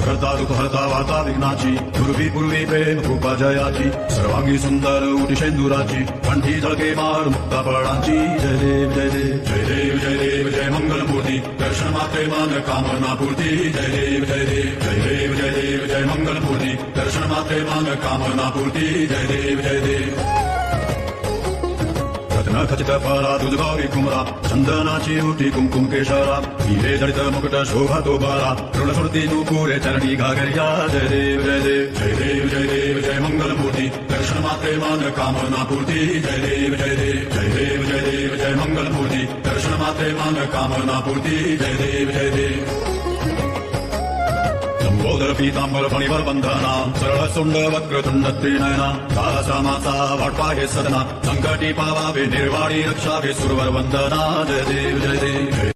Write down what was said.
करता दुःख हरता वार्ता विघ्नाची पूर्वी पूर्वी प्रेम कृपा जयाची सर्वांगी सुंदर उटी शेंदुराची कंठी झळके मार मुक्ता फळांची जय देव जय देव जय देव जय देव जय मंगलमूर्ती दर्शन मात्रे मन कामना पूर्ती जय देव जय देव जय देव जय देव जय मंगलमूर्ती दर्शन मात्रे मन कामना पूर्ती जय देव जय देव रत्न खचित फळा तुझ गौरी कुमरा चंदनाची उठी कुंकुम केशरा हिरे जडित मुकुट शोभा तो बारा ऋण सुरती नुपुरे चरणी घागरिया जय देव जय देव जय देव जय देव जय मंगलमूर्ती दर्शन मात्रे मन कामना पूर्ती जय देव जय देव जय देव जय देव जय मंगलमूर्ती दर्शन मात्रे मन कामना पूर्ती जय देव जय देव लंबोदर पीतांबर फणीवर बंधना सरळ सोंड वक्रतुंड त्रिनयना कालश्रामाचा वाटपा हे सदना संकटी पावावे निर्वाणी रक्षावे सुरवर वंदना जय देव जय देव